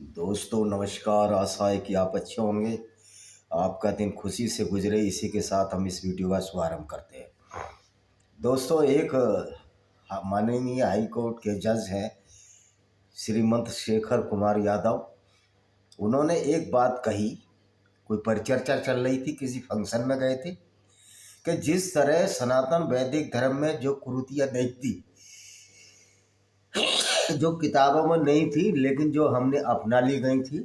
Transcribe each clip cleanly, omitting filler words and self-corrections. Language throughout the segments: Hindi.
दोस्तों नमस्कार। आशा है कि आप अच्छे होंगे। आपका दिन खुशी से गुजरे, इसी के साथ हम इस वीडियो का शुभारंभ करते हैं। दोस्तों एक माननीय हाई कोर्ट के जज हैं श्रीमंत शेखर कुमार यादव। उन्होंने एक बात कही, कोई परिचर्चा चल रही थी, किसी फंक्शन में गए थे, कि जिस तरह सनातन वैदिक धर्म में जो कुरीतियाँ नहीं थी, जो किताबों में नहीं थी लेकिन जो हमने अपना ली गई थी,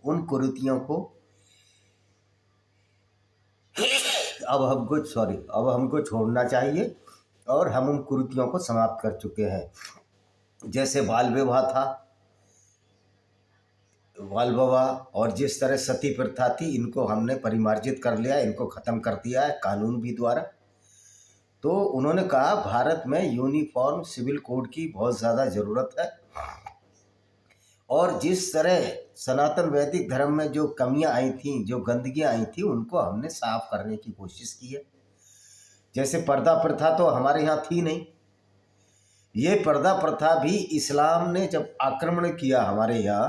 उन कुरीतियों को अब हमको छोड़ना चाहिए और हम उन कुरीतियों को समाप्त कर चुके हैं। जैसे बाल विवाह था, बाल विवाह, और जिस तरह सती प्रथा थी, इनको हमने परिमार्जित कर लिया, इनको ख़त्म कर दिया है कानून भी द्वारा। तो उन्होंने कहा भारत में यूनिफॉर्म सिविल कोड की बहुत ज़्यादा ज़रूरत है, और जिस तरह सनातन वैदिक धर्म में जो कमियां आई थी, जो गंदगियां आई थी, उनको हमने साफ करने की कोशिश की है। जैसे पर्दा प्रथा तो हमारे यहाँ थी नहीं। ये पर्दा प्रथा भी इस्लाम ने जब आक्रमण किया हमारे यहाँ,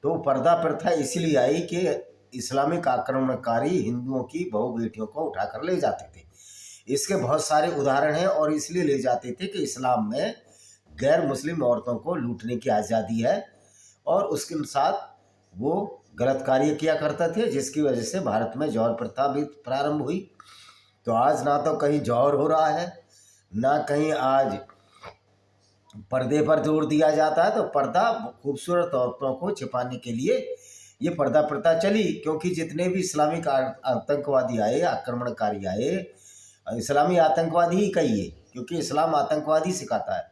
तो पर्दा प्रथा इसलिए आई कि इस्लामिक आक्रमणकारी हिंदुओं की बहू बेटियों को उठाकर ले जाते थे। इसके बहुत सारे उदाहरण हैं, और इसलिए ले जाते थे कि इस्लाम में गैर मुस्लिम औरतों को लूटने की आज़ादी है, और उसके साथ वो गलत कार्य किया करते थे, जिसकी वजह से भारत में जौहर प्रथा भी प्रारंभ हुई। तो आज ना तो कहीं जौहर हो रहा है, ना कहीं आज पर्दे पर जोर दिया जाता है। तो पर्दा खूबसूरत औरतों को छिपाने के लिए ये पर्दा प्रथा चली, क्योंकि जितने भी इस्लामिक आतंकवादी आए, आक्रमणकारी आए, इस्लामी आतंकवादी ही कहिए, क्योंकि इस्लाम आतंकवादी सिखाता है,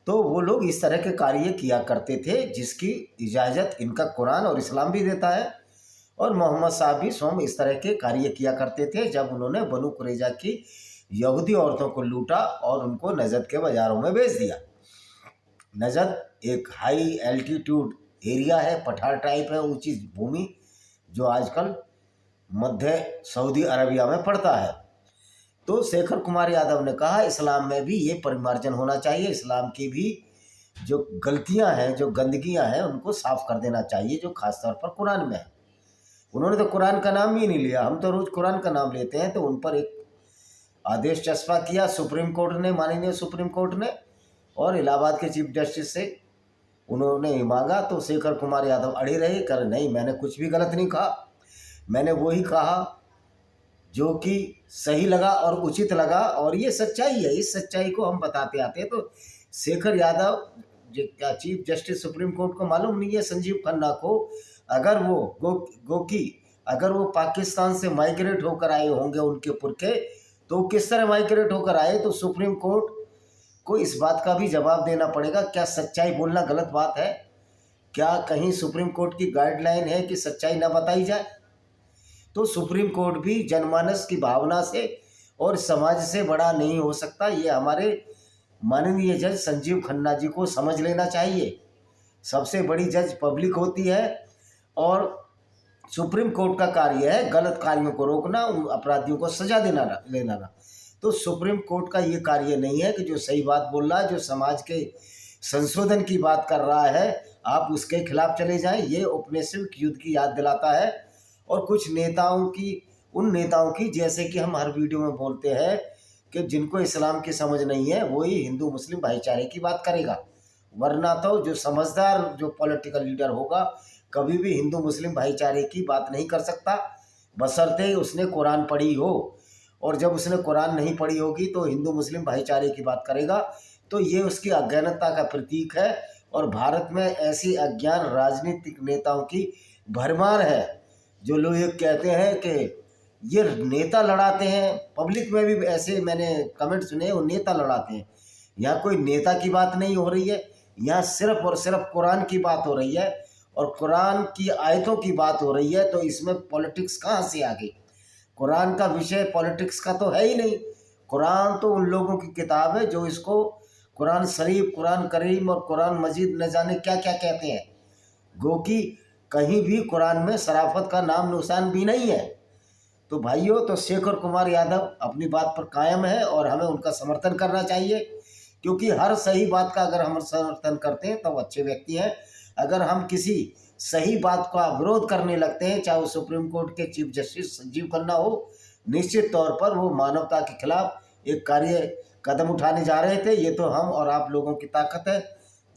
तो वो लोग इस तरह के कार्य किया करते थे, जिसकी इजाज़त इनका कुरान और इस्लाम भी देता है। और मोहम्मद साहब भी स्वयं इस तरह के कार्य किया करते थे, जब उन्होंने बनु कुरैजा की यहूदी औरतों को लूटा और उनको नजद के बाज़ारों में बेच दिया। नजद एक हाई एल्टीट्यूड एरिया है, पठार टाइप है, ऊंची भूमि, जो आजकल मध्य सऊदी अरबिया में पड़ता है। तो शेखर कुमार यादव ने कहा इस्लाम में भी ये परिमार्जन होना चाहिए, इस्लाम की भी जो गलतियां हैं, जो गंदगियां हैं, उनको साफ कर देना चाहिए, जो खासतौर पर कुरान में है। उन्होंने तो कुरान का नाम ही नहीं लिया, हम तो रोज़ कुरान का नाम लेते हैं। तो उन पर एक आदेश चस्पा किया सुप्रीम कोर्ट ने, माननीय सुप्रीम कोर्ट ने, और इलाहाबाद के चीफ जस्टिस से उन्होंने मांगा। तो शेखर कुमार यादव अड़े रहे, कर नहीं, मैंने कुछ भी गलत नहीं कहा, मैंने वही कहा जो कि सही लगा और उचित लगा, और ये सच्चाई है। इस सच्चाई को हम बताते आते हैं। तो शेखर यादव क्या चीफ जस्टिस सुप्रीम कोर्ट को मालूम नहीं है, संजीव खन्ना को, अगर वो गोकी अगर वो पाकिस्तान से माइग्रेट होकर आए होंगे, उनके पुरखे, तो किस तरह माइग्रेट होकर आए, तो सुप्रीम कोर्ट को इस बात का भी जवाब देना पड़ेगा। क्या सच्चाई बोलना गलत बात है? क्या कहीं सुप्रीम कोर्ट की गाइडलाइन है कि सच्चाई ना बताई जाए? तो सुप्रीम कोर्ट भी जनमानस की भावना से और समाज से बड़ा नहीं हो सकता। ये हमारे माननीय जज संजीव खन्ना जी को समझ लेना चाहिए। सबसे बड़ी जज पब्लिक होती है, और सुप्रीम कोर्ट का कार्य है गलत कार्यों को रोकना, उन अपराधियों को सजा लेना। तो सुप्रीम कोर्ट का ये कार्य नहीं है कि जो सही बात बोल रहा है, जो समाज के संशोधन की बात कर रहा है, आप उसके खिलाफ चले जाएं। ये औपनिवेशिक युद्ध की याद दिलाता है, और कुछ नेताओं की, उन नेताओं की, जैसे कि हम हर वीडियो में बोलते हैं कि जिनको इस्लाम की समझ नहीं है, वही हिंदू मुस्लिम भाईचारे की बात करेगा। वरना तो जो समझदार, जो पॉलिटिकल लीडर होगा, कभी भी हिंदू मुस्लिम भाईचारे की बात नहीं कर सकता, बशर्ते उसने कुरान पढ़ी हो। और जब उसने कुरान नहीं पढ़ी होगी तो हिंदू मुस्लिम भाईचारे की बात करेगा। तो ये उसकी अज्ञानता का प्रतीक है, और भारत में ऐसी अज्ञान राजनीतिक नेताओं की भरमार है, जो लोग ये कहते हैं कि ये नेता लड़ाते हैं। पब्लिक में भी ऐसे मैंने कमेंट सुने, वो नेता लड़ाते हैं। यहाँ कोई नेता की बात नहीं हो रही है, यहाँ सिर्फ और सिर्फ कुरान की बात हो रही है, और कुरान की आयतों की बात हो रही है। तो इसमें पॉलिटिक्स कहाँ से आ गई? कुरान का विषय पॉलिटिक्स का तो है ही नहीं। कुरान तो उन लोगों की किताब है जो इसको कुरान शरीफ, कुरान करीम और कुरान मजीद न जाने क्या क्या कहते हैं। गो कि कहीं भी कुरान में शराफत का नाम निशान भी नहीं है। तो भाइयों, तो शेखर कुमार यादव अपनी बात पर कायम है, और हमें उनका समर्थन करना चाहिए, क्योंकि हर सही बात का अगर हम समर्थन करते हैं तब अच्छे व्यक्ति हैं। अगर हम किसी सही बात का विरोध करने लगते हैं, चाहे वो सुप्रीम कोर्ट के चीफ जस्टिस संजीव खन्ना हो, निश्चित तौर पर वो मानवता के खिलाफ एक कदम उठाने जा रहे थे। ये तो हम और आप लोगों की ताकत है,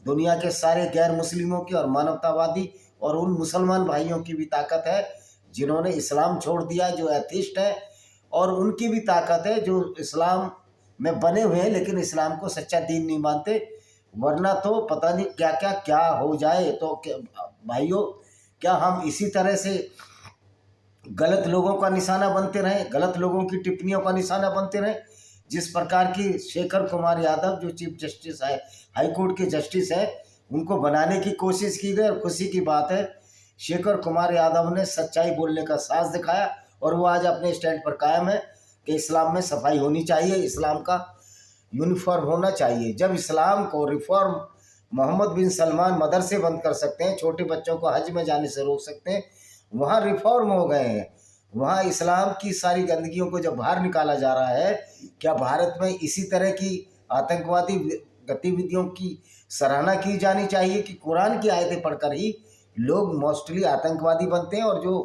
दुनिया के सारे गैर मुस्लिमों की और मानवतावादी और उन मुसलमान भाइयों की भी ताकत है जिन्होंने इस्लाम छोड़ दिया, जो एथिस्ट है, और उनकी भी ताकत है जो इस्लाम में बने हुए हैं लेकिन इस्लाम को सच्चा दीन नहीं मानते। वरना तो पता नहीं क्या क्या क्या हो जाए। तो भाइयों, क्या हम इसी तरह से गलत लोगों का निशाना बनते रहें, गलत लोगों की टिप्पणियों का निशाना बनते रहें? जिस प्रकार की शेखर कुमार यादव जो चीफ जस्टिस है, हाई कोर्ट के जस्टिस हैं, उनको बनाने की कोशिश की गई। और खुशी की बात है, शेखर कुमार यादव ने सच्चाई बोलने का साहस दिखाया और वो आज अपने स्टैंड पर कायम है कि इस्लाम में सफाई होनी चाहिए, इस्लाम का यूनिफॉर्म होना चाहिए। जब इस्लाम को रिफॉर्म मोहम्मद बिन सलमान मदरसे बंद कर सकते हैं, छोटे बच्चों को हज में जाने से रोक सकते हैं, वहाँ रिफॉर्म हो गए हैं, वहाँ इस्लाम की सारी गंदगियों को जब बाहर निकाला जा रहा है, क्या भारत में इसी तरह की आतंकवादी गतिविधियों की सराहना की जानी चाहिए कि कुरान की आयतें पढ़कर ही लोग मोस्टली आतंकवादी बनते हैं और जो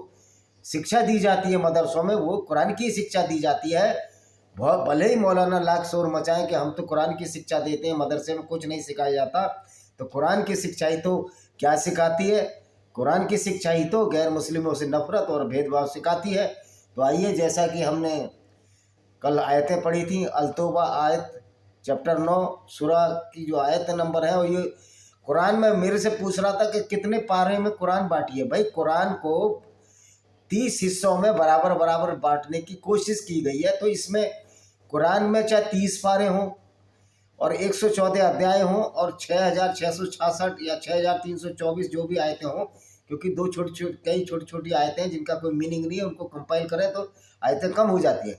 शिक्षा दी जाती है मदरसों में वो कुरान की शिक्षा दी जाती है। बहुत भले ही मौलाना लाख शोर मचाएं कि हम तो कुरान की शिक्षा देते हैं, मदरसे में कुछ नहीं सिखाया जाता, तो कुरान की शिक्षा ही तो क्या सिखाती है? कुरान की शिक्षा ही तो गैर मुस्लिमों से नफरत और भेदभाव सिखाती है। तो आइए, जैसा कि हमने कल आयतें पढ़ी थी, अल-तौबा आयत चैप्टर 9 सूरा की जो आयत नंबर है, और ये कुरान में मेरे से पूछ रहा था कि कितने पारे में कुरान बांटी है। भाई, कुरान को 30 हिस्सों में बराबर बराबर बांटने की कोशिश की गई है। तो इसमें कुरान में चाहे 30 पारे हों और 114 अध्याय हों और 6666 या 6324 जो भी आयतें हों, क्योंकि कई छोटी छोटी आयतें हैं जिनका कोई मीनिंग नहीं है, उनको कंपाइल करें तो आयतें कम हो जाती हैं।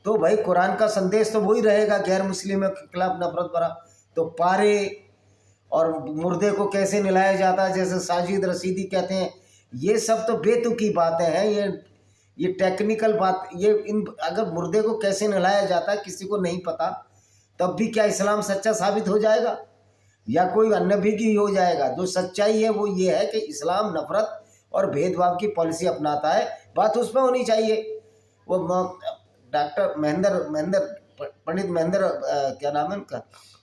तो भाई, कुरान का संदेश तो वही रहेगा, गैर मुस्लिमों के खिलाफ नफरत भरा। तो पारे और मुर्दे को कैसे नहलाया जाता है, जैसे साजिद रशीदी कहते हैं, ये सब तो बेतुकी बातें हैं। ये टेक्निकल बात, ये इन अगर मुर्दे को कैसे नहलाया जाता है किसी को नहीं पता, तब भी क्या इस्लाम सच्चा साबित हो जाएगा या कोई अन्य भी की हो जाएगा? जो सच्चाई है वो ये है कि इस्लाम नफरत और भेदभाव की पॉलिसी अपनाता है। बात उसमें होनी चाहिए। वो डॉक्टर पंडित महेंद्र क्या नाम है उनका,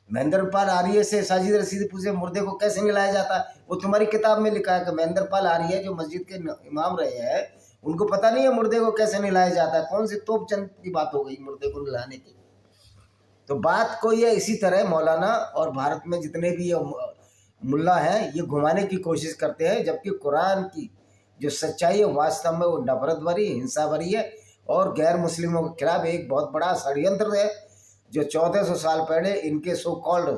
महेंद्र पाल आर्य से साजिद रशीदी पूछे मुर्दे को कैसे नहलाया जाता है, वो तुम्हारी किताब में लिखा है कि महेंद्र पाल आर्य जो मस्जिद के इमाम रहे हैं, उनको पता नहीं है मुर्दे को कैसे नहलाया जाता है। कौन सी तोपचंद की बात हो गई मुर्दे को नहलाने की? तो बात को ये इसी तरह मौलाना और भारत में जितने भी मुल्ला हैं ये घुमाने की कोशिश करते हैं, जबकि कुरान की जो सच्चाई है वास्तव में वो नफरत भरी, हिंसा भरी है और गैर मुस्लिमों के खिलाफ एक बहुत बड़ा षड्यंत्र है जो 1400 साल पहले इनके सो कॉल्ड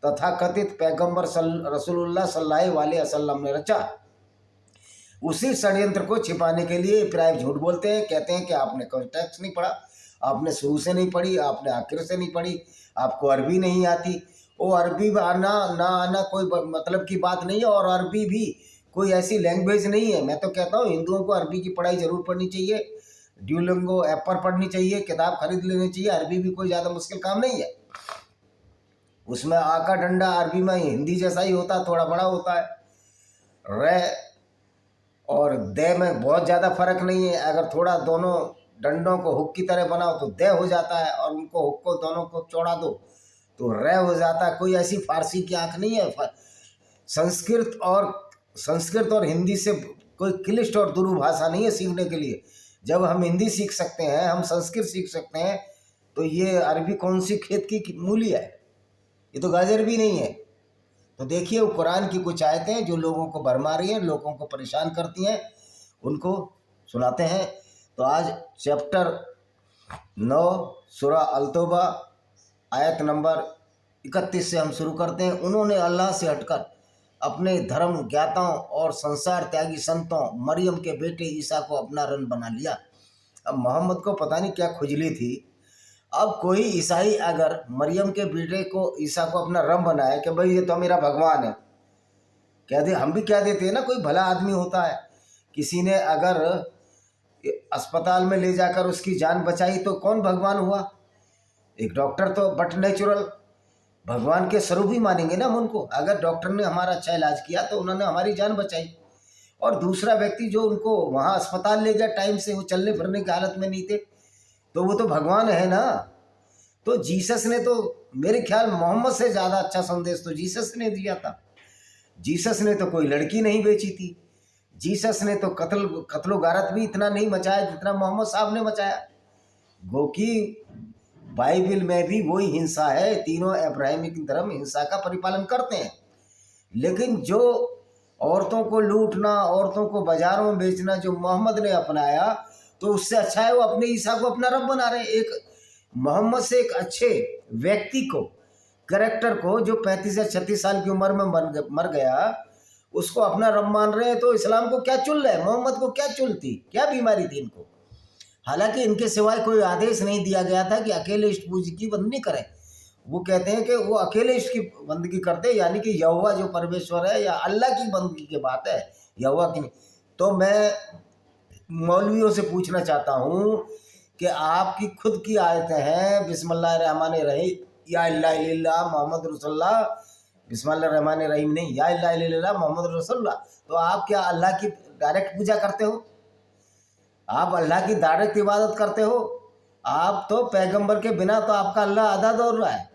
तथाकथित पैगंबर रसूलुल्लाह सल्लल्लाहु अलैहि वसल्लम ने रचा। उसी षड्यंत्र को छिपाने के लिए प्राय झूठ बोलते हैं, कहते हैं कि आपने कॉन्टेक्स्ट नहीं पढ़ा, आपने शुरू से नहीं पढ़ी, आपने आखिर से नहीं पढ़ी, आपको अरबी नहीं आती। वो अरबी आना ना आना कोई मतलब की बात नहीं है, और अरबी भी कोई ऐसी लैंग्वेज नहीं है। मैं तो कहता हूँ हिंदुओं को अरबी की पढ़ाई जरूर पढ़नी चाहिए, ड्यूलिंगो ऐप पर पढ़नी चाहिए, किताब खरीद लेनी चाहिए। अरबी भी कोई ज़्यादा मुश्किल काम नहीं है, उसमें आका डंडा अरबी में हिंदी जैसा ही होता है, थोड़ा बड़ा होता है। रे और दे में बहुत ज़्यादा फर्क नहीं है। अगर थोड़ा दोनों डंडों को हुक की तरह बनाओ तो दे हो जाता है, और उनको हुक को दोनों को चौड़ा दो तो रे हो जाता है। कोई ऐसी फारसी की आंख नहीं है। संस्कृत और हिंदी से कोई क्लिष्ट और दुरू भाषा नहीं है सीखने के लिए। जब हम हिंदी सीख सकते हैं, हम संस्कृत सीख सकते हैं, तो ये अरबी कौन सी खेत की मूली है? ये तो गाजर भी नहीं है। तो देखिए, वो कुरान की कुछ आयतें जो लोगों को भरमा रही हैं, लोगों को परेशान करती हैं, उनको सुनाते हैं। तो आज चैप्टर 9 सूरा अल-तौबा आयत नंबर 31 से हम शुरू करते हैं। उन्होंने अल्लाह से हटकर अपने धर्म ज्ञाताओं और संसार त्यागी संतों मरियम के बेटे ईसा को अपना रन बना लिया। अब मोहम्मद को पता नहीं क्या खुजली थी। अब कोई ईसाई अगर मरियम के बेटे को ईसा को अपना रब बनाए कि भाई ये तो मेरा भगवान है, कह दे, हम भी कह देते हैं ना। कोई भला आदमी होता है, किसी ने अगर अस्पताल में ले जाकर उसकी जान बचाई तो कौन भगवान हुआ? एक डॉक्टर तो बट नेचुरल। भगवान के स्वरूप ही मानेंगे ना हम उनको। अगर डॉक्टर ने हमारा अच्छा इलाज किया तो उन्होंने हमारी जान बचाई, और दूसरा व्यक्ति जो उनको वहाँ अस्पताल ले गया टाइम से, वो चलने फिरने की हालत में नहीं थे, तो वो तो भगवान है ना। तो जीसस ने तो मेरे ख्याल मोहम्मद से ज़्यादा अच्छा संदेश तो जीसस ने दिया था। जीसस ने तो कोई लड़की नहीं बेची थी। जीसस ने तो कत्लो गारत भी इतना नहीं मचाया जितना मोहम्मद साहब ने मचाया। गो कि बाइबल में भी वही हिंसा है, तीनों अब्राहमिक धर्म हिंसा का परिपालन करते हैं। लेकिन जो औरतों को लूटना, औरतों को बाजारों में बेचना जो मोहम्मद ने अपनाया, तो उससे अच्छा है वो अपने ईसा को अपना रब बना रहे हैं। एक मोहम्मद से एक अच्छे व्यक्ति को, कैरेक्टर को, जो 35 या 36 साल की उम्र में मर गया, उसको अपना रब मान रहे हैं। तो इस्लाम को क्या चुल रहे हैं, मोहम्मद को क्या चुलती, क्या बीमारी थी इनको। हालांकि इनके सिवाय कोई आदेश नहीं दिया गया था कि अकेले इष्ट पूजा की बंदगी करें। वो कहते हैं कि वो अकेले इष्ट की बंदगी करते, यानी कि यहोवा जो परमेश्वर है या अल्लाह की बंदगी की बात है, यहोवा की नहीं। तो मैं मौलवियों से पूछना चाहता हूँ कि आपकी खुद की आयतें हैं, बिस्मिल्लाहिर्रहमानिर्रहीम या इल्ला इल्लल्लाह मोहम्मद रसूलुल्लाह, बिस्मिल्लाहिर्रहमानिर्रहीम नहीं, या इल्ला इल्लल्लाह मोहम्मद रसूलुल्लाह। तो आप क्या अल्लाह की डायरेक्ट पूजा करते हो? आप अल्लाह की डायरेक्ट इबादत करते हो? आप तो पैगंबर के बिना तो आपका अल्लाह आधा दौड़ रहा है,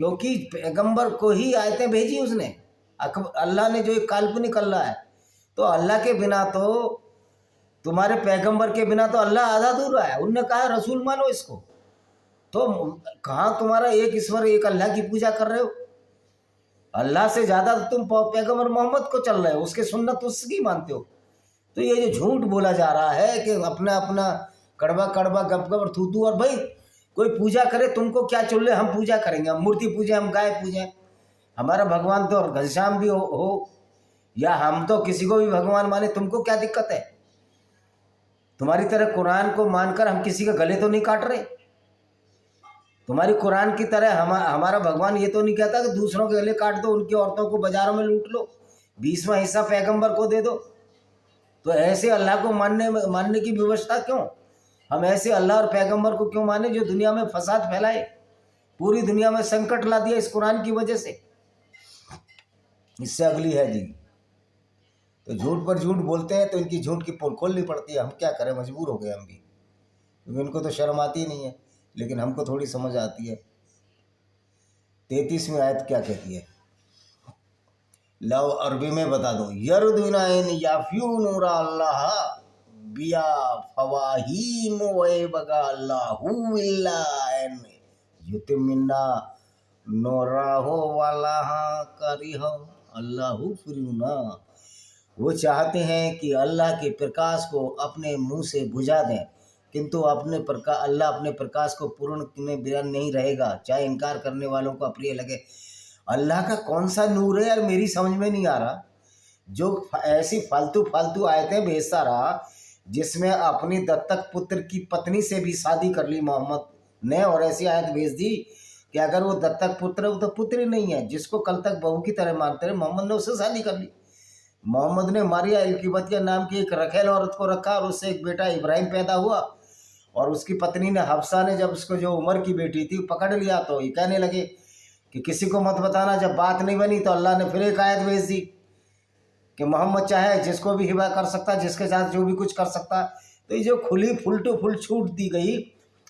क्योंकि पैगंबर को ही आयतें भेजी उसने। अल्लाह ने जो एक काल्पनिक अल्लाह है, तो अल्लाह के बिना तो, तुम्हारे पैगंबर के बिना तो अल्लाह आधा अधूरा है। उनने कहा रसूल मानो इसको। तो कहाँ तुम्हारा एक ईश्वर एक अल्लाह की पूजा कर रहे हो? अल्लाह से ज़्यादा तो तुम पैगंबर मोहम्मद को चल रहे हो, उसके सुन्नत उसकी मानते हो। तो ये जो झूठ बोला जा रहा है कि अपना अपना कड़वा कड़वा गप गप और थूथू, और भाई कोई पूजा करे तुमको क्या चुल रहे, हम पूजा करेंगे, हम मूर्ति पूजे, हम गाय पूजें। हमारा भगवान तो घनश्याम भी हो या हम तो किसी को भी भगवान माने, तुमको क्या दिक्कत है? तुम्हारी तरह कुरान को मानकर हम किसी का गले तो नहीं काट रहे। तुम्हारी कुरान की तरह हमारा भगवान ये तो नहीं कहता कि दूसरों के गले काट दो, उनकी औरतों को बाजारों में लूट लो, 20वां हिस्सा पैगंबर को दे दो। तो ऐसे अल्लाह को मानने की व्यवस्था क्यों? हम ऐसे अल्लाह और पैगंबर को क्यों माने जो दुनिया में फसाद फैलाए, पूरी दुनिया में संकट ला दिया इस कुरान की वजह से। इससे अगली है जी, तो झूठ पर झूठ बोलते हैं तो इनकी झूठ की पोल खोलनी पड़ती है। हम क्या करें, मजबूर हो गए हम भी, क्योंकि इनको तो शर्म आती नहीं है, लेकिन हमको थोड़ी समझ आती है। 33वीं आयत क्या कहती है, लव अरबी में बता दो, यरदुनाइन याफ्यून अल्लाह बिया फवाहीम वे बगा अल्लाहु इल्लान युतिमिन्ना नोराहो वाला करिह अल्लाहु फिरुना। वो चाहते हैं कि अल्लाह के प्रकाश को अपने मुंह से बुझा दें, किंतु अल्लाह अपने प्रकाश को पूर्ण में बिना नहीं रहेगा, चाहे इनकार करने वालों को अप्रिय लगे। अल्लाह का कौन सा नूर है यार, मेरी समझ में नहीं आ रहा। जो ऐसी फालतू आयतें भेजता रहा, जिसमें अपनी दत्तक पुत्र की पत्नी से भी शादी कर ली मोहम्मद ने, और ऐसी आयत भेज दी कि अगर वो दत्तक पुत्र है वो तो पुत्र ही नहीं है, जिसको कल तक बहू की तरह मानते रहे, मोहम्मद ने उससे शादी कर ली। मोहम्मद ने मारिया इल्किबतिया नाम की एक रखेल औरत को रखा, और उससे एक बेटा इब्राहिम पैदा हुआ, और उसकी पत्नी ने हफ्सा ने जब उसको जो उमर की बेटी थी पकड़ लिया, तो ये कहने लगे कि किसी को मत बताना। जब बात नहीं बनी तो अल्लाह ने फिर एक आयत भेज दी कि मोहम्मद चाहे जिसको भी हिबा कर सकता, जिसके साथ जो भी कुछ कर सकता। तो ये जो खुली फुल टू फुल छूट दी गई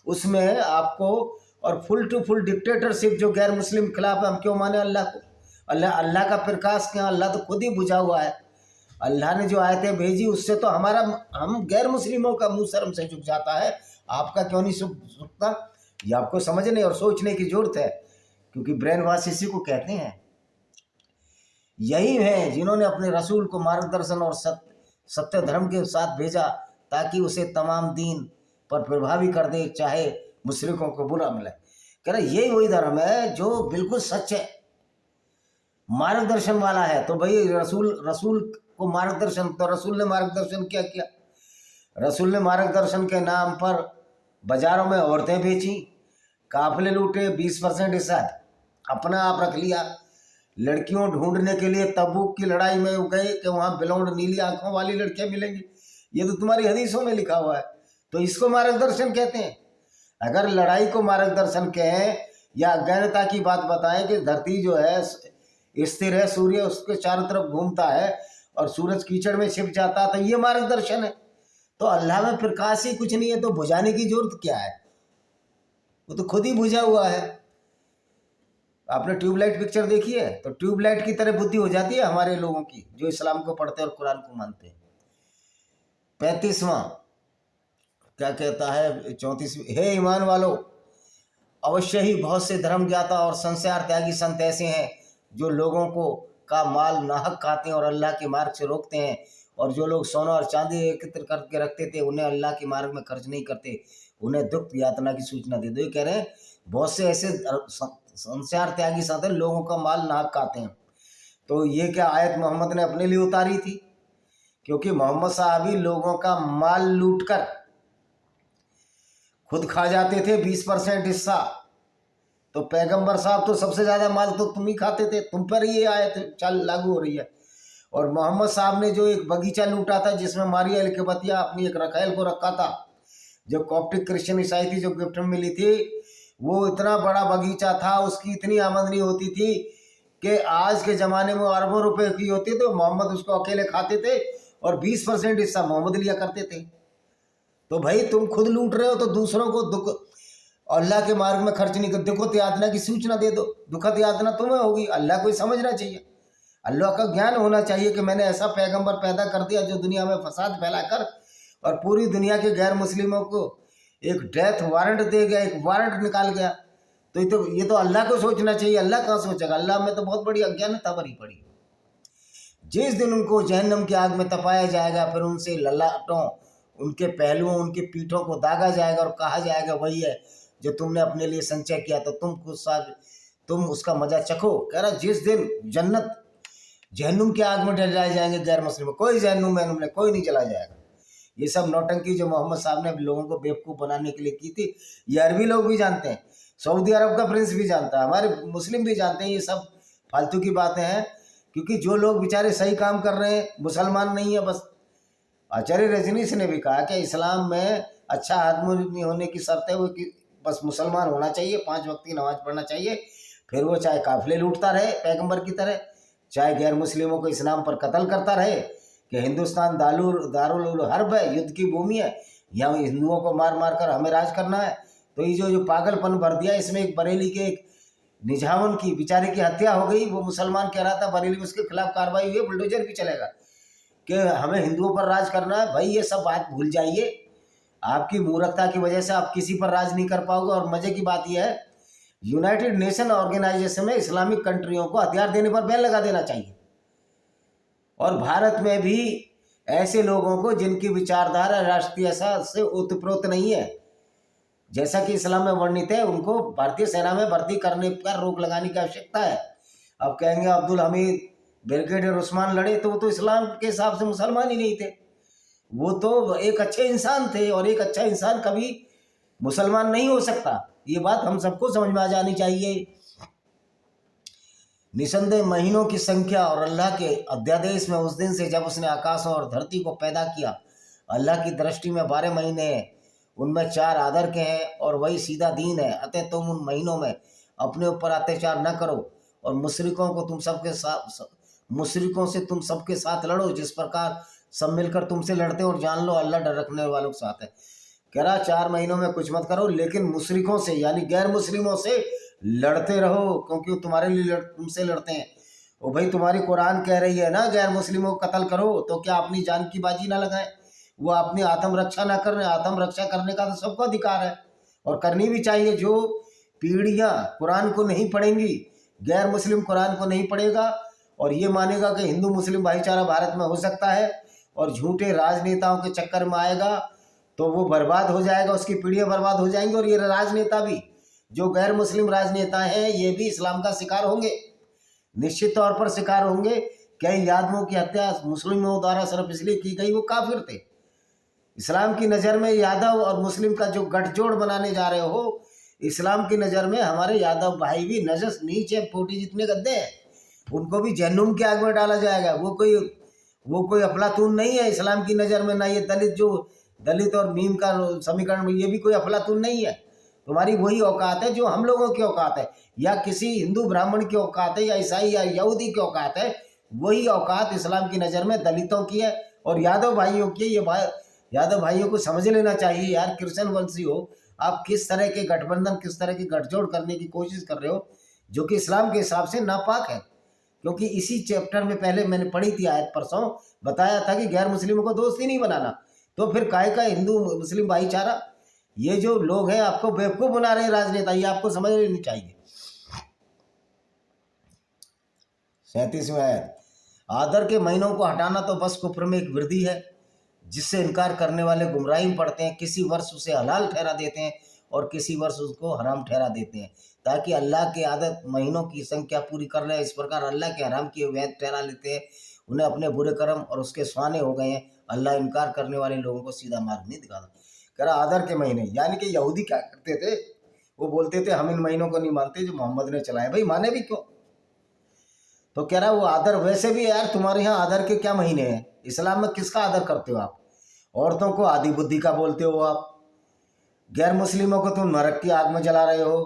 उसमें आपको, और फुल टू फुल डिक्टेटरशिप जो गैर मुस्लिम खिलाफ है, हम क्यों माने अल्लाह को? अल्लाह का प्रकाश क्या, अल्लाह तो खुद ही बुझा हुआ है। अल्लाह ने जो आयतें भेजी उससे तो हम गैर मुस्लिमों का मुंह शर्म से झुक जाता है, आपका क्यों नहीं झुकता? ये आपको समझने और सोचने की जरूरत है, क्योंकि ब्रेन वॉश इसी को कहते हैं। यही है जिन्होंने अपने रसूल को मार्गदर्शन और सत्य धर्म के साथ भेजा, ताकि उसे तमाम दीन पर प्रभावी कर दे, चाहे मुशरिकों को बुरा मिले। कह रहे यही वही धर्म है जो बिल्कुल सच है, मार्गदर्शन वाला है। तो भाई रसूल को मार्गदर्शन, तो रसूल ने मार्गदर्शन क्या किया? रसूल ने मार्गदर्शन के नाम पर बाजारों में औरतें बेची, काफिले लूटे, 20% हिस्सा अपना आप रख लिया, लड़कियों ढूंढने के लिए तबूक की लड़ाई में गए कि वहाँ बिलौंड नीली आंखों वाली लड़कियां मिलेंगी। ये तो तुम्हारी हदीसों में लिखा हुआ है, तो इसको मार्गदर्शन कहते हैं। अगर लड़ाई को मार्गदर्शन कहें या अज्ञानता की बात बताएं कि धरती जो है स्थिर है, सूर्य उसके चारों तरफ घूमता है और सूरज कीचड़ में छिप जाता, तो ये मार्गदर्शन है। तो अल्लाह में प्रकाश ही कुछ नहीं है, तो बुझाने की जरूरत क्या है? वो तो खुद ही बुझा हुआ है। आपने ट्यूबलाइट पिक्चर देखी है? तो ट्यूबलाइट की तरह बुद्धि हो जाती है हमारे लोगों की जो इस्लाम को पढ़ते हैं और कुरान को मानते हैं। 35वां क्या कहता है? 34, हे ईमान वालो, अवश्य ही बहुत से धर्म ज्ञाता और संसार त्यागी संत ऐसे हैं जो लोगों को का माल नाहक खाते हैं और अल्लाह के मार्ग से रोकते हैं, और जो लोग सोना और चांदी एकत्र करके रखते थे उन्हें अल्लाह के मार्ग में खर्च नहीं करते, उन्हें दुख यातना की सूचना दे दो। ये कह रहे हैं बहुत से ऐसे संसार त्यागी संत हैं, लोगों का माल नाहक खाते हैं। तो ये क्या आयत मोहम्मद ने अपने लिए उतारी थी? क्योंकि मोहम्मद साहब ही लोगों का माल लूटकर खुद खा जाते थे 20% हिस्सा, तो पैगंबर साहब तो सबसे ज़्यादा माल तो तुम ही खाते थे, तुम पर ये आयत चाल लागू हो रही है। और मोहम्मद साहब ने जो एक बगीचा लूटा था जिसमें मारिया अलकबतिया अपनी एक रखैल को रखा था, जो कॉप्टिक क्रिश्चियन ईसाई थी जो गिफ्ट में मिली थी, वो इतना बड़ा बगीचा था, उसकी इतनी आमदनी होती थी कि आज के ज़माने में अरबों रुपए की होती, तो मोहम्मद उसको अकेले खाते थे और 20% हिस्सा मोहम्मद लिया करते थे। तो भाई तुम खुद लूट रहे हो तो दूसरों को दुख अल्लाह के मार्ग में खर्च नहीं कर, दुखत यातना की सूचना दे दो। दुखत यातना तुम्हें होगी, अल्लाह को ही समझना चाहिए, अल्लाह का ज्ञान होना चाहिए कि मैंने ऐसा पैगंबर पैदा कर दिया जो दुनिया में फसाद फैलाकर और पूरी दुनिया के गैर मुस्लिमों को एक डेथ वारंट दे गया, एक वारंट निकाल गया। तो ये तो अल्लाह को सोचना चाहिए। अल्लाह कहाँ सोचेगा? अल्लाह में तो बहुत बड़ी अज्ञानता भरी पड़ी। जिस दिन उनको जहन्नम की आग में तपाया जाएगा, फिर उनसे ललाटों, उनके पहलुओं, उनके पीठों को दागा जाएगा और कहा जाएगा वही है जो तुमने अपने लिए संचय किया, तो तुम उसका मजा चखो। कह रहा जिस दिन जन्नत जहन्नुम की आग में डलाए जाएंगे गैर मुस्लिम, कोई जहन्नुम में कोई नहीं चला जाएगा। ये सब नौटंकी जो मोहम्मद साहब ने लोगों को बेवकूफ़ बनाने के लिए की थी, ये अरबी लोग भी जानते हैं, सऊदी अरब का प्रिंस भी जानता है, हमारे मुस्लिम भी जानते हैं। ये सब फालतू की बातें हैं, क्योंकि जो लोग बेचारे सही काम कर रहे हैं मुसलमान नहीं है। बस आचार्य रजनीश ने भी कहा कि इस्लाम में अच्छा आदमी होने की शर्त है वो कि बस मुसलमान होना चाहिए, 5 वक्त की नमाज पढ़ना चाहिए, फिर वो चाहे काफिले लूटता रहे पैगंबर की तरह, चाहे गैर मुस्लिमों को इस नाम पर कत्ल करता रहे कि हिंदुस्तान दारुल हर्ब है, युद्ध की भूमि है, यहाँ हिंदुओं को मार मार कर हमें राज करना है। तो ये जो पागलपन भर दिया, इसमें एक बरेली के एक निजामन की बेचारे की हत्या हो गई, वो मुसलमान कह रहा था बरेली में उसके खिलाफ कार्रवाई हुई, बुलडोजर भी चलेगा कि हमें हिंदुओं पर राज करना है। भाई ये सब बात भूल जाइए, आपकी मूर्खता की वजह से आप किसी पर राज नहीं कर पाओगे। और मजे की बात यह है, यूनाइटेड नेशन ऑर्गेनाइजेशन में इस्लामिक कंट्रियों को हथियार देने पर बैन लगा देना चाहिए। और भारत में भी ऐसे लोगों को जिनकी विचारधारा राष्ट्रीय से ओतप्रोत नहीं है, जैसा कि इस्लाम में वर्णित है, उनको भारतीय सेना में भर्ती करने पर रोक लगाने की आवश्यकता है। अब कहेंगे अब्दुल हमीद, ब्रिगेडियर उस्मान लड़े, तो वो तो इस्लाम के हिसाब से मुसलमान ही नहीं थे, वो तो एक अच्छे इंसान थे, और एक अच्छा इंसान कभी मुसलमान नहीं हो सकता। ये बात हम सबको समझ में आ जानी चाहिए। निसंदेह महीनों की संख्या और अल्लाह के अध्यादेश में उस दिन से जब उसने आकाशों और धरती को पैदा किया, अल्लाह की दृष्टि में 12 महीने हैं, उनमें 4 आदर के हैं और वही सीधा दीन है। अतः तुम उन महीनों में अपने ऊपर अत्याचार न करो और मुशरिकों से तुम सबके साथ लड़ो जिस प्रकार सब मिलकर तुमसे लड़ते हो, और जान लो अल्लाह डर रखने वालों के साथ है। कह रहा 4 महीनों में कुछ मत करो, लेकिन मुशरिकों से यानी गैर मुस्लिमों से लड़ते रहो, क्योंकि वो तुम्हारे लिए तुमसे लड़ते हैं। ओ भाई, तुम्हारी कुरान कह रही है ना गैर मुस्लिमों को कत्ल करो, तो क्या अपनी जान की बाजी ना लगाएं? वो अपनी आत्मरक्षा ना कर रहे? आत्मरक्षा करने का तो सबको अधिकार है और करनी भी चाहिए। जो पीढ़ियां कुरान को नहीं पढ़ेंगी, गैर मुस्लिम कुरान को नहीं पढ़ेगा और ये मानेगा कि हिंदू मुस्लिम भाईचारा भारत में हो सकता है और झूठे राजनेताओं के चक्कर में आएगा, तो वो बर्बाद हो जाएगा, उसकी पीढ़ियां बर्बाद हो जाएंगी। और ये राजनेता भी, जो गैर मुस्लिम राजनेता हैं, ये भी इस्लाम का शिकार होंगे, निश्चित तौर पर शिकार होंगे। कई यादवों की हत्या मुस्लिमों द्वारा सिर्फ इसलिए की गई वो काफिर थे। इस्लाम की नज़र में यादव और मुस्लिम का जो गठजोड़ बनाने जा रहे हो, इस्लाम की नज़र में हमारे यादव भाई भी नजस नीचे पोटी जितने गद्दे हैं, उनको भी जहन्नुम के आग में डाला जाएगा। वो कोई अफलातून नहीं है इस्लाम की नज़र में। ना ये दलित और मीम का समीकरण, ये भी कोई अफलातून नहीं है। तुम्हारी वही औकात है जो हम लोगों की औकात है, या किसी हिंदू ब्राह्मण की औकात है, या ईसाई या यहूदी की औकात है। वही औकात इस्लाम की नज़र में दलितों की है और यादव भाइयों की। ये यादव भाइयों को समझ लेना चाहिए यार, कृष्ण वंशी हो आप, किस तरह के गठबंधन, किस तरह की गठजोड़ करने की कोशिश कर रहे हो, जो कि इस्लाम के हिसाब से नापाक है। क्योंकि इसी चैप्टर में पहले मैंने पढ़ी थी आयत, परसों बताया था कि गैर मुस्लिमों को दोस्त ही नहीं बनाना। तो फिर काहे का हिंदू मुस्लिम भाईचारा? ये जो लोग हैं आपको बेवकूफ़ बना रहे हैं राजनेता, ये आपको समझ लेनी चाहिए। 37वें आयत, आदर के महीनों को हटाना तो बस कुफ्र में एक वृद्धि है जिससे इनकार करने वाले गुमराही में पड़ते हैं। किसी वर्ष उसे हलाल ठहरा देते हैं और किसी वर्ष उसको हराम ठहरा देते हैं, ताकि अल्लाह के आदत महीनों की संख्या पूरी कर ले। इस प्रकार अल्लाह के हराम किए वैध ठहरा लेते हैं, उन्हें अपने बुरे कर्म और उसके स्वाने हो गए हैं। अल्लाह इनकार करने वाले लोगों को सीधा मार्ग नहीं दिखाता। कह रहा आदर के महीने, यानी कि यहूदी क्या करते थे, वो बोलते थे हम इन महीनों को नहीं मानते जो मोहम्मद ने चलाए। भाई माने भी क्यों? तो कह रहा वो आदर वैसे भी यार, तुम्हारे यहाँ आदर के क्या महीने हैं? इस्लाम में किसका आदर करते हो आप? औरतों को आदि बुद्धि का बोलते हो आप, गैर मुस्लिमों को तुम नरक की आग में जला रहे हो,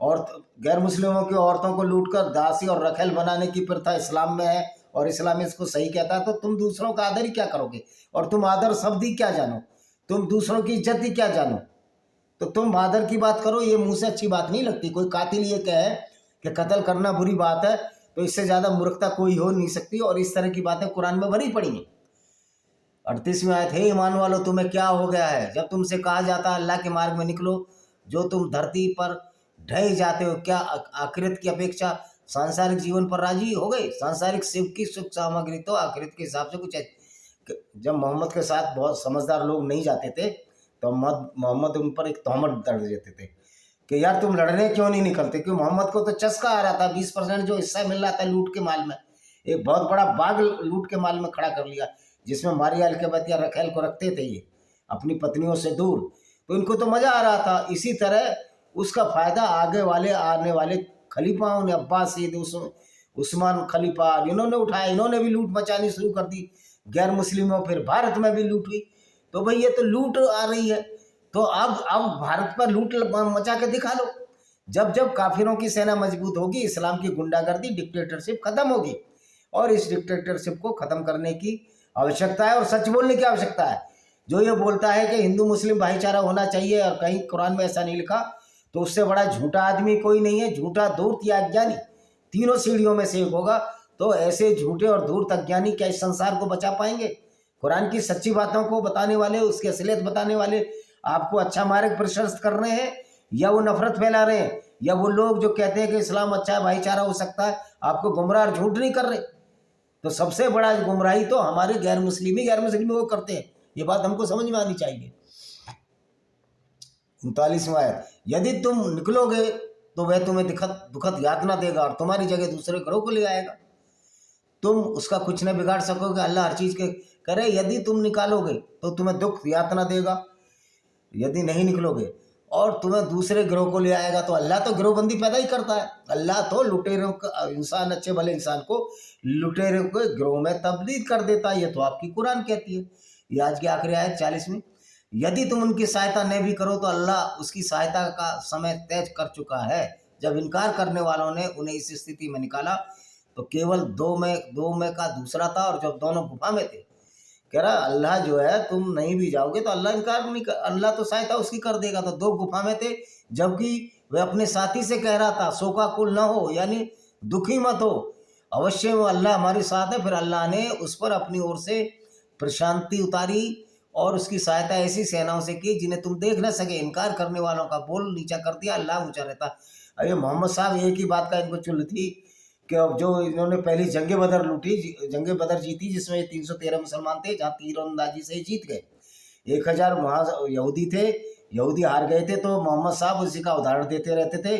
और गैर मुस्लिमों की औरतों को लूटकर दासी और रखेल बनाने की प्रथा इस्लाम में है और इस्लाम इसको सही कहता है। तो तुम दूसरों का आदर ही क्या करोगे? और तुम आदर शब्द ही क्या जानो? तुम दूसरों की इज्जत ही क्या जानो? तो तुम आदर की बात करो, ये मुंह से अच्छी बात नहीं लगती। कोई कातिल ये कहे कि कत्ल करना बुरी बात है, तो इससे ज़्यादा मूर्खता कोई हो नहीं सकती। और इस तरह की बातें कुरान में भरी पड़ी हैं। 38वें आयत, हे ईमान वालो तुम्हें क्या हो गया है जब तुमसे कहा जाता है अल्लाह के मार्ग में निकलो, जो तुम धरती पर ढह जाते हो? क्या आखिरत की अपेक्षा सांसारिक जीवन पर राजी हो गए? सांसारिक सुख की सुख सामग्री तो आखिरत के हिसाब से कुछ है। जब मोहम्मद के साथ बहुत समझदार लोग नहीं जाते थे तो मोहम्मद उन पर एक तहमत दर्ज देते थे कि यार तुम लड़ने क्यों नहीं निकलते? क्यों? मोहम्मद को तो चस्का आ रहा था, 20% जो हिस्सा मिल रहा था लूट के माल में, एक बहुत बड़ा बाग लूट के माल में खड़ा कर लिया, जिसमें मारियाल के बतिया रखेल को रखते थे ये अपनी पत्नियों से दूर। तो इनको तो मजा आ रहा था। इसी तरह उसका फायदा आगे वाले आने वाले खलीफाओं ने, अब्बासीद, उस्मान खलीफा, इन्होंने उठाया। इन्होंने भी लूट मचानी शुरू कर दी गैर मुस्लिमों, फिर भारत में भी लूट हुई। तो भाई ये तो लूट आ रही है, तो अब भारत पर लूट मचा के दिखा लो। जब जब काफिरों की सेना मजबूत होगी, इस्लाम की गुंडागर्दी, डिक्टेटरशिप खत्म होगी। और इस डिक्टेटरशिप को खत्म करने की आवश्यकता है और सच बोलने की आवश्यकता है। जो ये बोलता है कि हिंदू मुस्लिम भाईचारा होना चाहिए और कहीं कुरान में ऐसा नहीं लिखा, तो उससे बड़ा झूठा आदमी कोई नहीं है। झूठा, धूर्त या अज्ञानी, तीनों सीढ़ियों में से एक होगा। तो ऐसे झूठे और धूर्त अज्ञानी क्या इस संसार को बचा पाएंगे? कुरान की सच्ची बातों को बताने वाले, उसकी असलियत बताने वाले आपको अच्छा मार्ग प्रशस्त कर रहे हैं, या वो नफरत फैला रहे हैं, या वो लोग जो कहते हैं कि इस्लाम अच्छा है, भाईचारा हो सकता है, आपको गुमराह और झूठ नहीं कर रहे? तो सबसे बड़ा गुमराही तो हमारे गैर मुस्लिम वो करते हैं। ये बात हमको समझ में आनी चाहिए। 39वां आयत, यदि तुम निकलोगे तो वह तुम्हें दुखद यातना देगा और तुम्हारी जगह दूसरे ग्रोह को ले आएगा। तुम उसका कुछ न बिगाड़ सकोगे। अल्लाह हर चीज़ के करे, यदि तुम निकालोगे तो तुम्हें दुख यातना देगा, यदि नहीं निकलोगे और तुम्हें दूसरे गिरोह को ले आएगा। तो अल्लाह तो गिरोहबंदी पैदा ही करता है। अल्लाह तो लुटेरों का इंसान, अच्छे भले इंसान को लुटेरों के गिरोह में तब्दील कर देता है। ये तो आपकी कुरान कहती है। ये आज की आखिरी आयत 40वीं, यदि तुम उनकी सहायता नहीं भी करो तो अल्लाह उसकी सहायता का समय तय कर चुका है। जब इनकार करने वालों ने उन्हें इस स्थिति में निकाला तो केवल दो में का दूसरा था, और जब दोनों गुफा में थे, कह रहा अल्लाह जो है, तुम नहीं भी जाओगे तो अल्लाह इनकार नहीं कर, अल्लाह तो सहायता उसकी कर देगा। तो दो गुफा में थे, जबकि वह अपने साथी से कह रहा था शोका कुल न हो, यानी दुखी मत हो, अवश्य वो अल्लाह हमारे साथ है। फिर अल्लाह ने उस पर अपनी ओर से प्रशांति उतारी और उसकी सहायता ऐसी सेनाओं से की जिन्हें तुम देख न सके। इनकार करने वालों का बोल नीचा कर दिया, अल्लाह ऊंचा रहता। अरे मोहम्मद साहब एक ही बात का इनको चुल थी कि अब जो इन्होंने पहली जंग बदर लूटी, जंग बदर जीती, जिसमें 313 मुसलमान थे, जहाँ तीरंदाजी से जीत गए। 1000 वहाँ यहूदी थे, यहूदी हार गए थे। तो मोहम्मद साहब उसी का उदाहरण देते रहते थे,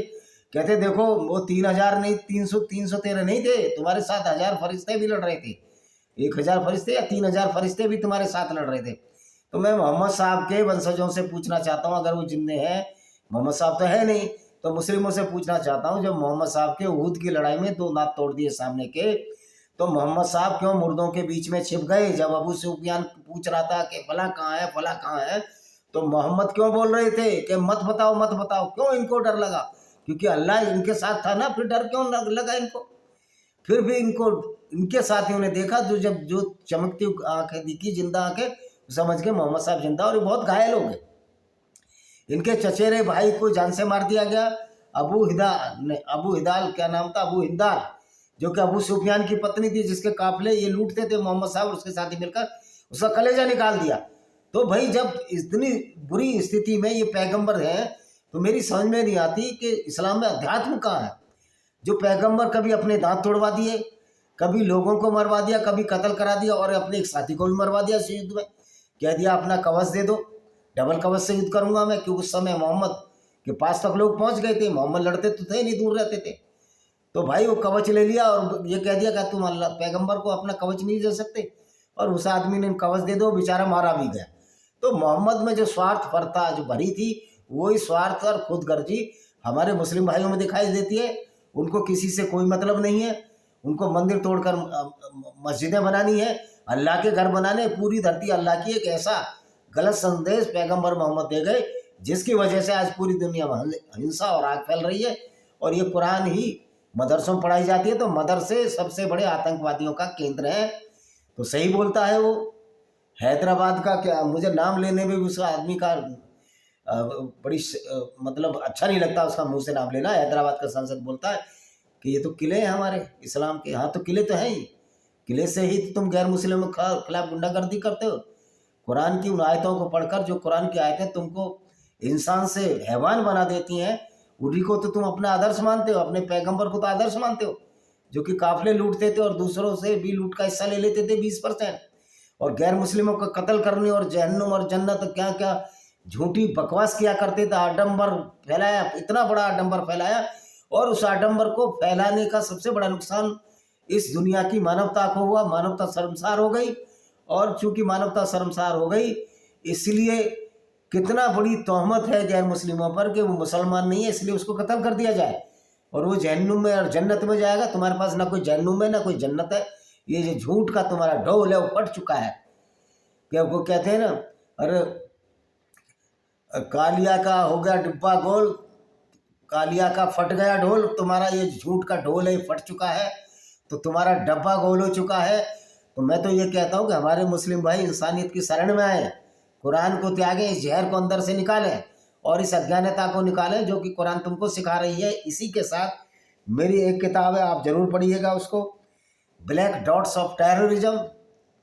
कहते देखो वो 3000 नहीं, 313 नहीं थे, तुम्हारे साथ 1000 फरिश्ते भी लड़ रहे थे। 1000 फरिश्ते या 3000 फरिश्ते भी तुम्हारे साथ लड़ रहे थे। तो मैं मोहम्मद साहब के वंशजों से पूछना चाहता हूँ, अगर वो जिंदे हैं, मोहम्मद साहब तो है नहीं, तो मुस्लिमों से पूछना चाहता हूँ, जब मोहम्मद साहब के उहद की लड़ाई में 2 दांत तोड़ दिए सामने के, तो मोहम्मद साहब क्यों मुर्दों के बीच में छिप गए? जब अबू सुफियान पूछ रहा था कि फला कहाँ है, फला कहाँ है, तो मोहम्मद क्यों बोल रहे थे कि मत बताओ मत बताओ, क्यों इनको डर लगा? क्योंकि अल्लाह इनके साथ था ना, फिर डर क्यों लगा इनको? फिर भी इनको, इनके साथियों ने देखा, जो चमकती आंखें दिखी, जिंदा आंखें, समझ के मोहम्मद साहब जिंदा, और ये बहुत घायल हो गए। इनके चचेरे भाई को जान से मार दिया गया। अबू हिदाल क्या नाम था, अबू हिंदाल, जो कि अबू सुफियान की पत्नी थी, जिसके काफिले ये लूटते थे मोहम्मद साहब और उसके साथी मिलकर, उसका कलेजा निकाल दिया। तो भाई जब इतनी बुरी स्थिति में ये पैगंबर है, तो मेरी समझ में नहीं आती कि इस्लाम में अध्यात्म कहाँ है? जो पैगंबर कभी अपने दांत तोड़वा दिए, कभी लोगों को मरवा दिया, कभी कत्ल करा दिया, और अपने एक साथी को भी मरवा दिया इस युद्ध में। कह दिया अपना कवच दे दो, डबल कवच से युद्ध करूंगा मैं, क्योंकि उस समय मोहम्मद के पास तक लोग पहुंच गए थे। मोहम्मद लड़ते तो थे नहीं, दूर रहते थे। तो भाई वो कवच ले लिया और ये कह दिया कि तुम अल्लाह पैगंबर को अपना कवच नहीं दे सकते, और उस आदमी ने कवच दे दो, बेचारा मारा भी गया। तो मोहम्मद में जो स्वार्थ परता जो भरी थी, वही स्वार्थ और खुदगर्जी हमारे मुस्लिम भाइयों में दिखाई देती है। उनको किसी से कोई मतलब नहीं है, उनको मंदिर तोड़कर मस्जिदें बनानी है, अल्लाह के घर बनाने, पूरी धरती अल्लाह की। एक ऐसा गलत संदेश पैगंबर मोहम्मद दे गए, जिसकी वजह से आज पूरी दुनिया में हिंसा और आग फैल रही है। और ये कुरान ही मदरसों में पढ़ाई जाती है, तो मदरसे सबसे बड़े आतंकवादियों का केंद्र है। तो सही बोलता है वो। हैदराबाद का क्या, मुझे नाम लेने में भी उस आदमी का बड़ी मतलब अच्छा नहीं लगता उसका मुंह से नाम लेना। हैदराबाद का सांसद बोलता है कि ये तो किले हैं हमारे इस्लाम के। हाँ तो किले तो हैं ही, किले से ही तो तुम गैर मुस्लिमों के खिलाफ गुंडागर्दी करते हो। कुरान की उन आयतों को पढ़कर, जो कुरान की आयतें तुमको इंसान से हैवान बना देती हैं, उन्हीं को तो तुम अपना आदर्श मानते हो, अपने पैगंबर को तो आदर्श मानते हो, जो कि काफिले लूटते थे और दूसरों से भी लूट का हिस्सा ले लेते थे 20%, और गैर मुस्लिमों का कत्ल करने और जहन्नुम और जन्नत क्या क्या झूठी बकवास किया करते थे। आडंबर फैलाया, इतना बड़ा आडंबर फैलाया, और उस आडंबर को फैलाने का सबसे बड़ा नुकसान इस दुनिया की मानवता को हुआ। मानवता शर्मसार हो गई, और चूंकि मानवता शर्मसार हो गई, इसलिए कितना बड़ी तोहमत है गैर मुस्लिमों पर कि वो मुसलमान नहीं है, इसलिए उसको कत्ल कर दिया जाए, और वो जहन्नुम में और जन्नत में जाएगा। तुम्हारे पास ना कोई जहन्नुम है ना कोई जन्नत है। ये जो झूठ का तुम्हारा ढोल है वो फट चुका है। क्या वो कहते हैं ना, अरे कालिया का हो गया डिब्बा गोल, कालिया का फट गया ढोल। तुम्हारा ये झूठ का ढोल है, फट चुका है, तो तुम्हारा डब्बा गोल हो चुका है। तो मैं तो ये कहता हूँ कि हमारे मुस्लिम भाई इंसानियत की शरण में आए, कुरान को त्यागें, इस जहर को अंदर से निकालें और इस अज्ञानता को निकालें जो कि कुरान तुमको सिखा रही है। इसी के साथ मेरी एक किताब है, आप जरूर पढ़िएगा उसको, ब्लैक डॉट्स ऑफ टेररिज्म।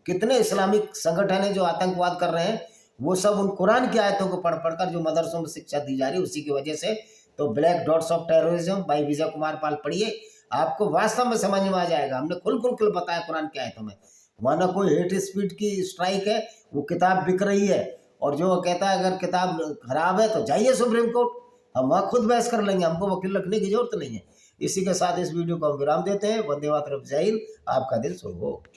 कितने इस्लामिक संगठन हैं जो आतंकवाद कर रहे हैं, वो सब उन कुरान की आयतों को पढ़ पढ़कर जो मदरसों में शिक्षा दी जा रही है उसी की वजह से। तो black dots of terrorism by Vijay Kumar Pal पढ़िए, आपको वास्तव में समझ में आ जाएगा। हमने खुल बताया कुरान की आयतों में। वहाँ ना कोई हेट स्पीच की स्ट्राइक है, वो किताब बिक रही है। और जो कहता है अगर किताब खराब है तो जाइए सुप्रीम कोर्ट, हम वहाँ खुद बहस कर लेंगे, हमको वकील रखने की जरूरत नहीं है। इसी के साथ इस वीडियो को हम विराम देते हैं। वंदे मातरम, जय हिंद, आपका दिन शुभ हो।